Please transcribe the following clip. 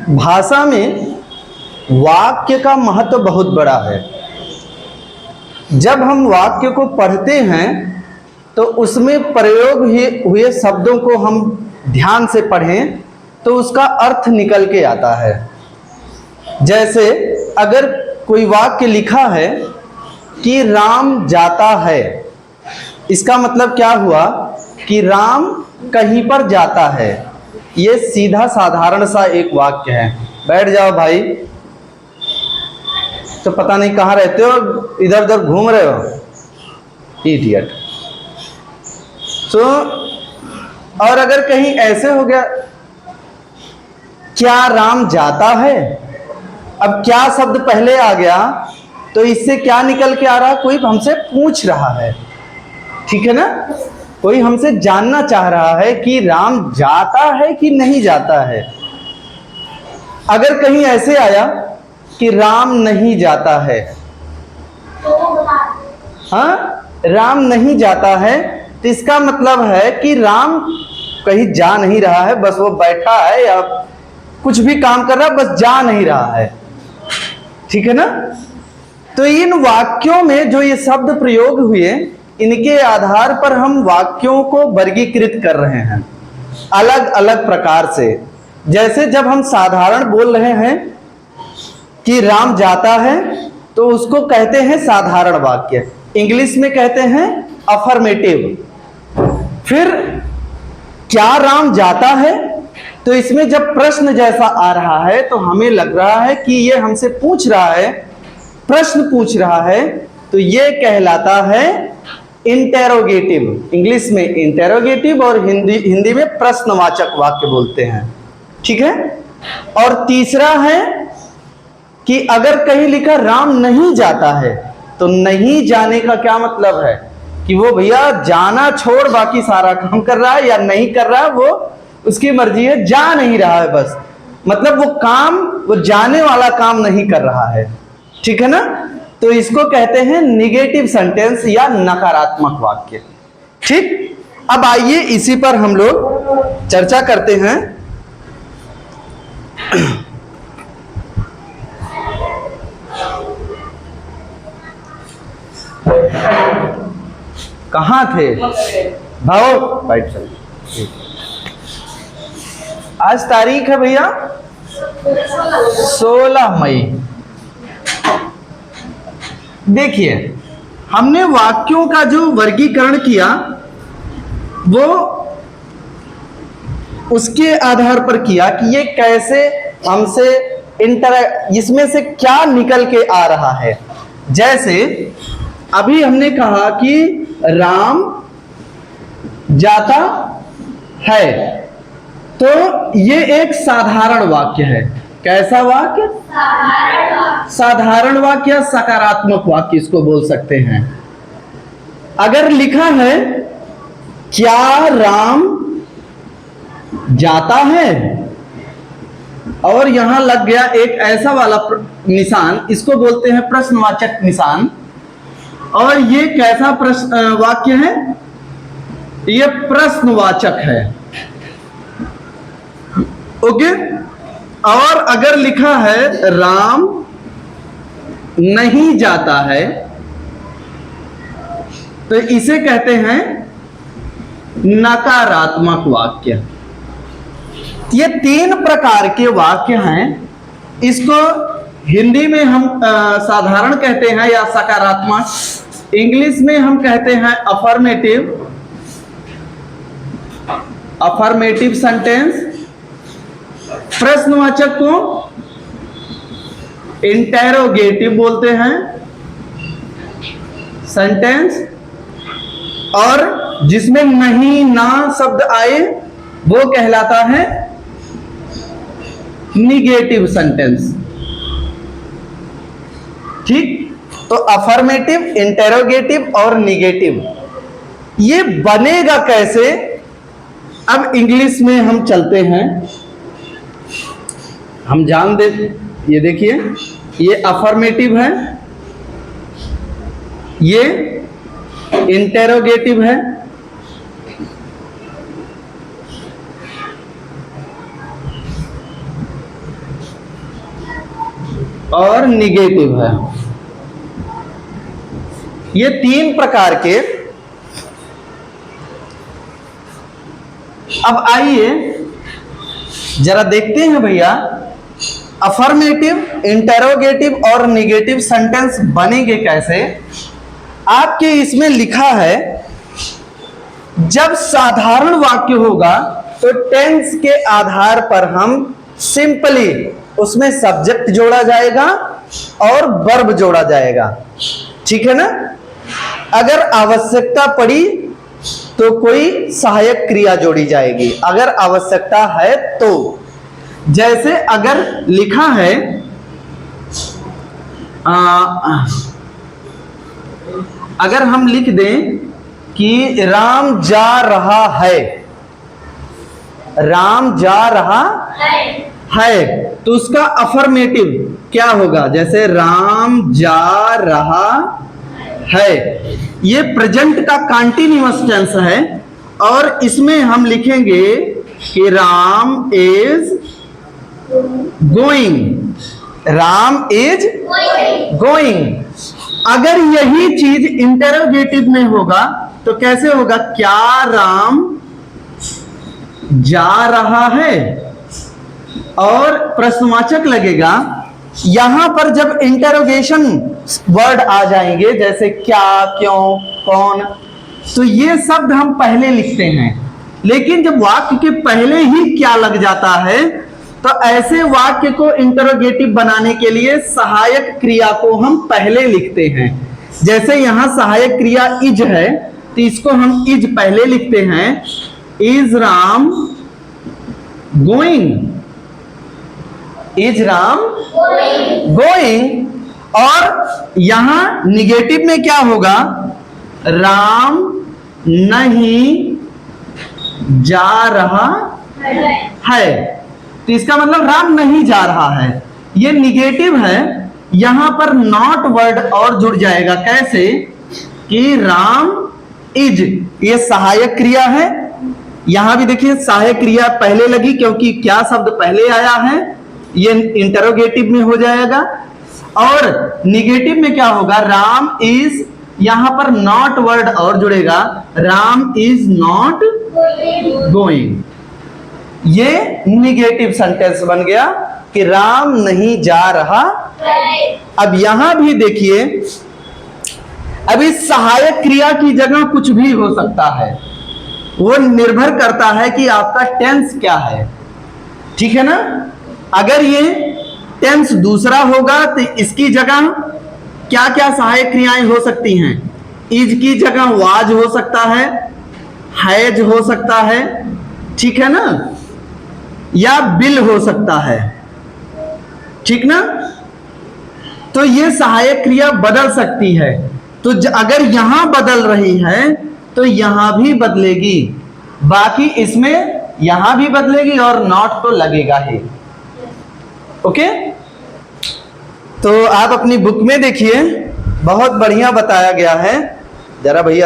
भाषा में वाक्य का महत्व बहुत बड़ा है। जब हम वाक्य को पढ़ते हैं तो उसमें प्रयोग हुए शब्दों को हम ध्यान से पढ़ें तो उसका अर्थ निकल के आता है। जैसे अगर कोई वाक्य लिखा है कि राम जाता है, इसका मतलब क्या हुआ कि राम कहीं पर जाता है। ये सीधा साधारण सा एक वाक्य है। बैठ जाओ भाई, तो पता नहीं कहाँ रहते हो, इधर उधर घूम रहे हो, इडियट। तो और अगर कहीं ऐसे हो गया, क्या राम जाता है, अब क्या शब्द पहले आ गया तो इससे क्या निकल के आ रहा, कोई हमसे पूछ रहा है, ठीक है ना, कोई हमसे जानना चाह रहा है कि राम जाता है कि नहीं जाता है। अगर कहीं ऐसे आया कि राम नहीं जाता है, हाँ, राम नहीं जाता है, तो इसका मतलब है कि राम कहीं जा नहीं रहा है, बस वो बैठा है या कुछ भी काम कर रहा है, बस जा नहीं रहा है, ठीक है ना। तो इन वाक्यों में जो ये शब्द प्रयोग हुए, इनके आधार पर हम वाक्यों को वर्गीकृत कर रहे हैं अलग अलग प्रकार से। जैसे जब हम साधारण बोल रहे हैं कि राम जाता है तो उसको कहते हैं साधारण वाक्य, इंग्लिश में कहते हैं अफर्मेटिव। फिर क्या राम जाता है, तो इसमें जब प्रश्न जैसा आ रहा है तो हमें लग रहा है कि ये हमसे पूछ रहा है, प्रश्न पूछ रहा है, तो ये कहलाता है इंटेरोगेटिव। इंग्लिश में इंटेरोगेटिव और हिंदी में प्रश्नवाचक वाक्य बोलते हैं, ठीक है। और तीसरा है कि अगर कहीं लिखा राम नहीं जाता है, तो नहीं जाने का क्या मतलब है कि वो भैया जाना छोड़ बाकी सारा काम कर रहा है या नहीं कर रहा है, वो उसकी मर्जी है, जा नहीं रहा है, बस मतलब वो काम, वो जाने वाला काम नहीं कर रहा है, ठीक है ना। तो इसको कहते हैं निगेटिव सेंटेंस या नकारात्मक वाक्य, ठीक। अब आइए इसी पर हम लोग चर्चा करते हैं। कहाँ थे भाव, बैठ चल। आज तारीख है भैया 16 मई। देखिए, हमने वाक्यों का जो वर्गीकरण किया वो उसके आधार पर किया कि ये कैसे हमसे इसमें से क्या निकल के आ रहा है। जैसे अभी हमने कहा कि राम जाता है, तो ये एक साधारण वाक्य है। कैसा वाक्य? साधारण वाक्य या सकारात्मक वाक्य इसको बोल सकते हैं। अगर लिखा है क्या राम जाता है और यहां लग गया एक ऐसा वाला निशान, इसको बोलते हैं प्रश्नवाचक निशान। और ये कैसा प्रश्न वाक्य है? ये प्रश्नवाचक है, ओके। और अगर लिखा है राम नहीं जाता है, तो इसे कहते हैं नकारात्मक वाक्य। ये 3 प्रकार के वाक्य हैं। इसको हिंदी में हम साधारण कहते हैं या सकारात्मक, इंग्लिश में हम कहते हैं अफर्मेटिव सेंटेंस, प्रश्नवाचक को इंटेरोगेटिव बोलते हैं सेंटेंस, और जिसमें नहीं ना शब्द आए वो कहलाता है निगेटिव सेंटेंस, ठीक। तो अफर्मेटिव, इंटेरोगेटिव और निगेटिव, ये बनेगा कैसे? अब इंग्लिश में हम चलते हैं, हम जान दे। ये देखिए, ये अफर्मेटिव है, ये इंटेरोगेटिव है, और निगेटिव है। ये तीन प्रकार के। अब आइए जरा देखते हैं भैया, अफर्मेटिव, इंटेरोगेटिव और निगेटिव सेंटेंस बनेंगे कैसे। आपके इसमें लिखा है जब साधारण वाक्य होगा तो टेंस के आधार पर हम सिंपली उसमें सब्जेक्ट जोड़ा जाएगा और वर्ब जोड़ा जाएगा, ठीक है ना। अगर आवश्यकता पड़ी तो कोई सहायक क्रिया जोड़ी जाएगी, अगर आवश्यकता है तो। जैसे अगर लिखा है अगर हम लिख दें कि राम जा रहा है, राम जा रहा है, तो उसका अफर्मेटिव क्या होगा। जैसे राम जा रहा है, ये प्रेजेंट का कंटीन्यूअस टेंस है और इसमें हम लिखेंगे कि Ram is going, Ram is going. अगर यही चीज इंटरोगेटिव में होगा तो कैसे होगा, क्या राम जा रहा है, और प्रश्नवाचक लगेगा। यहां पर जब इंटरोगेशन वर्ड आ जाएंगे जैसे क्या, क्यों, कौन, तो ये शब्द हम पहले लिखते हैं। लेकिन जब वाक्य के पहले ही क्या लग जाता है तो ऐसे वाक्य को इंटरोगेटिव बनाने के लिए सहायक क्रिया को हम पहले लिखते हैं। जैसे यहां सहायक क्रिया इज है तो इसको हम इज पहले लिखते हैं, is Ram going, is Ram going. और यहां निगेटिव में क्या होगा, राम नहीं जा रहा है, तो इसका मतलब राम नहीं जा रहा है। ये निगेटिव है, यहां पर नॉट वर्ड और जुड़ जाएगा। कैसे कि राम इज, ये सहायक क्रिया है। यहां भी देखिए सहायक क्रिया पहले लगी क्योंकि क्या शब्द पहले आया है, ये इंटरोगेटिव में हो जाएगा। और निगेटिव में क्या होगा, राम इज, यहां पर नॉट वर्ड और जुड़ेगा, राम इज नॉट गोइंग। ये निगेटिव सेंटेंस बन गया कि राम नहीं जा रहा। अब यहां भी देखिए, अब इस सहायक क्रिया की जगह कुछ भी हो सकता है, वो निर्भर करता है कि आपका टेंस क्या है, ठीक है ना। अगर ये टेंस दूसरा होगा तो इसकी जगह क्या क्या सहायक क्रियाएं हो सकती हैं, इज की जगह वाज हो सकता है, हैज हो सकता है, ठीक है ना, या बिल हो सकता है, ठीक ना। तो ये सहायक क्रिया बदल सकती है। तो अगर यहां बदल रही है तो यहां भी बदलेगी, बाकी इसमें यहां भी बदलेगी और नॉट तो लगेगा ही। ओके, तो आप अपनी बुक में देखिए, बहुत बढ़िया बताया गया है। जरा भैया